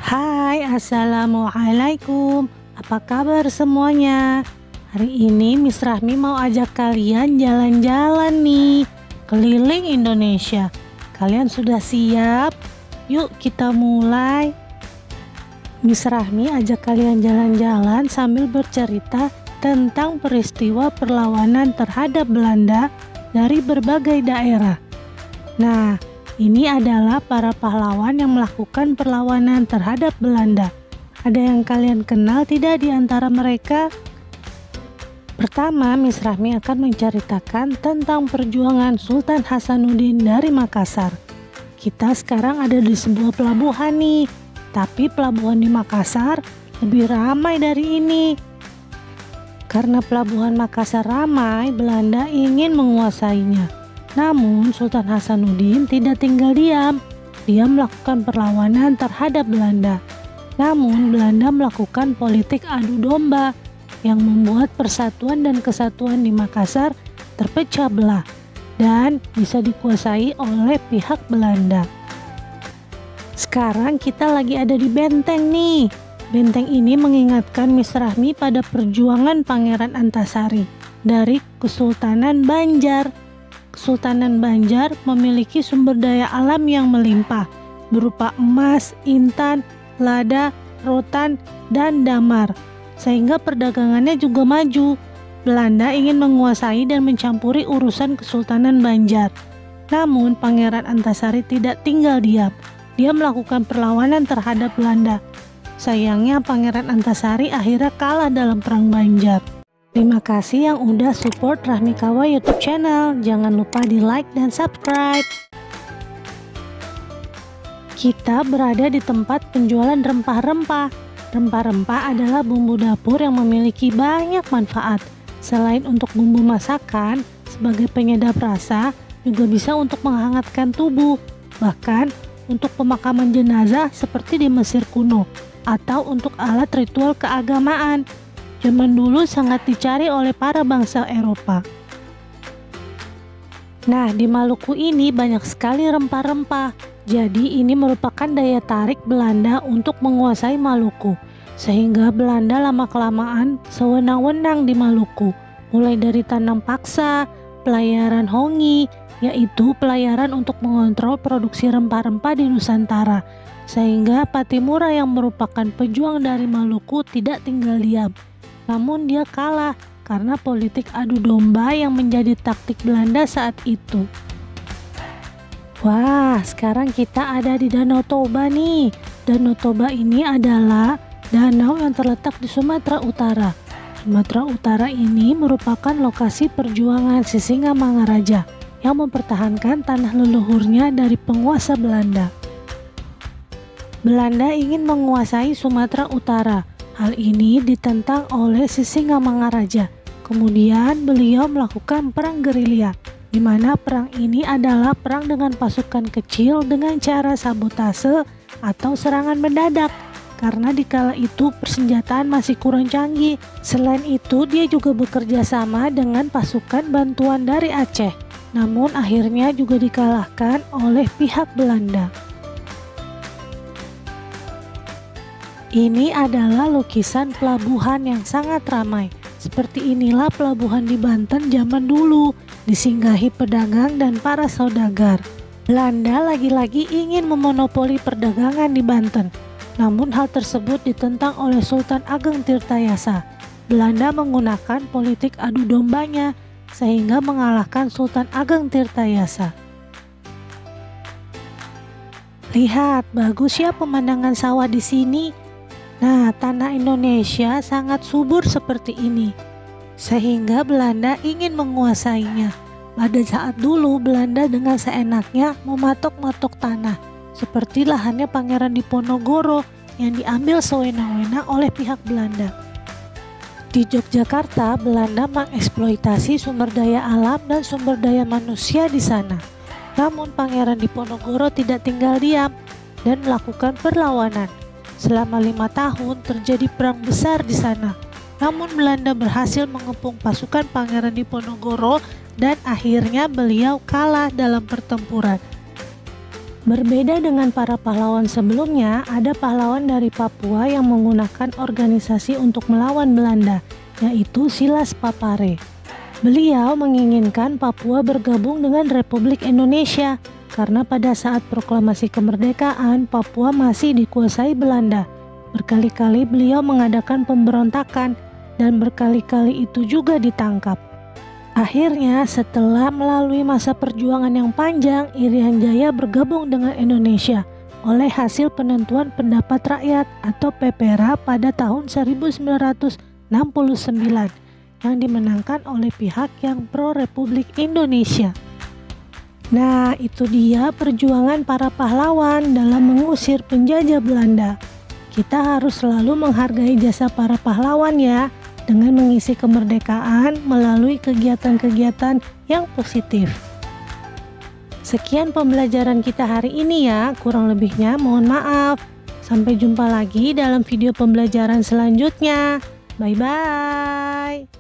Hai, assalamualaikum. Apa kabar semuanya? Hari ini Miss Rahmi mau ajak kalian jalan-jalan nih, keliling Indonesia. Kalian sudah siap? Yuk kita mulai. Miss Rahmi ajak kalian jalan-jalan sambil bercerita tentang peristiwa perlawanan terhadap Belanda dari berbagai daerah. Nah, ini adalah para pahlawan yang melakukan perlawanan terhadap Belanda. Ada yang kalian kenal tidak di antara mereka? Pertama, Miss Rahmi akan menceritakan tentang perjuangan Sultan Hasanuddin dari Makassar. Kita sekarang ada di sebuah pelabuhan nih, tapi pelabuhan di Makassar lebih ramai dari ini. Karena pelabuhan Makassar ramai, Belanda ingin menguasainya. Namun Sultan Hasanuddin tidak tinggal diam. Dia melakukan perlawanan terhadap Belanda. Namun Belanda melakukan politik adu domba yang membuat persatuan dan kesatuan di Makassar terpecah belah dan bisa dikuasai oleh pihak Belanda. Sekarang kita lagi ada di benteng nih. Benteng ini mengingatkan Miss Rahmi pada perjuangan Pangeran Antasari dari Kesultanan Banjar. Kesultanan Banjar memiliki sumber daya alam yang melimpah berupa emas, intan, lada, rotan, dan damar, sehingga perdagangannya juga maju. Belanda ingin menguasai dan mencampuri urusan Kesultanan Banjar. Namun Pangeran Antasari tidak tinggal diam. Dia melakukan perlawanan terhadap Belanda. Sayangnya Pangeran Antasari akhirnya kalah dalam perang Banjar. Terima kasih yang udah support Rahmi Kawa YouTube channel. Jangan lupa di like dan subscribe. Kita berada di tempat penjualan rempah-rempah. Rempah-rempah adalah bumbu dapur yang memiliki banyak manfaat. Selain untuk bumbu masakan, sebagai penyedap rasa, juga bisa untuk menghangatkan tubuh. Bahkan untuk pemakaman jenazah seperti di Mesir kuno, atau untuk alat ritual keagamaan. Zaman dulu sangat dicari oleh para bangsa Eropa. Nah, di Maluku ini banyak sekali rempah-rempah. Jadi ini merupakan daya tarik Belanda untuk menguasai Maluku. Sehingga Belanda lama-kelamaan sewenang-wenang di Maluku. Mulai dari tanam paksa, pelayaran hongi, yaitu pelayaran untuk mengontrol produksi rempah-rempah di Nusantara. Sehingga Patimura yang merupakan pejuang dari Maluku tidak tinggal diam. Namun dia kalah karena politik adu domba yang menjadi taktik Belanda saat itu. Wah, sekarang kita ada di Danau Toba nih. Danau Toba ini adalah danau yang terletak di Sumatera Utara. Sumatera Utara ini merupakan lokasi perjuangan Sisingamangaraja yang mempertahankan tanah leluhurnya dari penguasa Belanda. Belanda ingin menguasai Sumatera Utara. Hal ini ditentang oleh Sisingamangaraja. Kemudian beliau melakukan perang gerilya, di mana perang ini adalah perang dengan pasukan kecil dengan cara sabotase atau serangan mendadak. Karena di kala itu persenjataan masih kurang canggih. Selain itu dia juga bekerja sama dengan pasukan bantuan dari Aceh. Namun akhirnya juga dikalahkan oleh pihak Belanda. Ini adalah lukisan pelabuhan yang sangat ramai. Seperti inilah pelabuhan di Banten zaman dulu, disinggahi pedagang dan para saudagar. Belanda lagi-lagi ingin memonopoli perdagangan di Banten. Namun hal tersebut ditentang oleh Sultan Ageng Tirtayasa. Belanda menggunakan politik adu dombanya, sehingga mengalahkan Sultan Ageng Tirtayasa. Lihat, bagus ya pemandangan sawah di sini. Nah, tanah Indonesia sangat subur seperti ini, sehingga Belanda ingin menguasainya. Pada saat dulu, Belanda dengan seenaknya mematok-matok tanah, seperti lahannya Pangeran Diponegoro yang diambil sewenang-wenang oleh pihak Belanda. Di Yogyakarta, Belanda mengeksploitasi sumber daya alam dan sumber daya manusia di sana. Namun Pangeran Diponegoro tidak tinggal diam dan melakukan perlawanan. Selama 5 tahun terjadi perang besar di sana. Namun Belanda berhasil mengepung pasukan Pangeran Diponegoro dan akhirnya beliau kalah dalam pertempuran. Berbeda dengan para pahlawan sebelumnya, ada pahlawan dari Papua yang menggunakan organisasi untuk melawan Belanda, yaitu Silas Papare. Beliau menginginkan Papua bergabung dengan Republik Indonesia, karena pada saat proklamasi kemerdekaan, Papua masih dikuasai Belanda. Berkali-kali beliau mengadakan pemberontakan, dan berkali-kali itu juga ditangkap. Akhirnya, setelah melalui masa perjuangan yang panjang, Irian Jaya bergabung dengan Indonesia oleh hasil penentuan pendapat rakyat atau PPRA pada tahun 1969 yang dimenangkan oleh pihak yang pro-Republik Indonesia. Nah, itu dia perjuangan para pahlawan dalam mengusir penjajah Belanda. Kita harus selalu menghargai jasa para pahlawan ya, dengan mengisi kemerdekaan melalui kegiatan-kegiatan yang positif. Sekian pembelajaran kita hari ini ya, kurang lebihnya mohon maaf. Sampai jumpa lagi dalam video pembelajaran selanjutnya. Bye-bye.